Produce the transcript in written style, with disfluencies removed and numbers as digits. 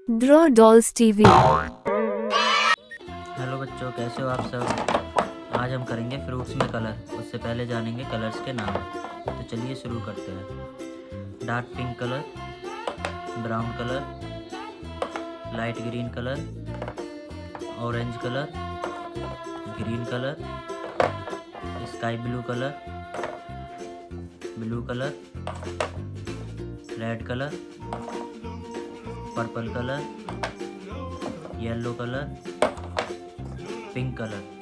Draw Dolls TV। Hello बच्चों, कैसे हो आप सब। आज हम करेंगे फ्रूट्स में कलर। उससे पहले जानेंगे कलर्स के नाम। तो चलिए शुरू करते हैं। Dark pink colour, brown colour, light green colour, orange colour, green colour, sky blue colour, blue colour, red colour, purple colour, yellow colour, pink colour.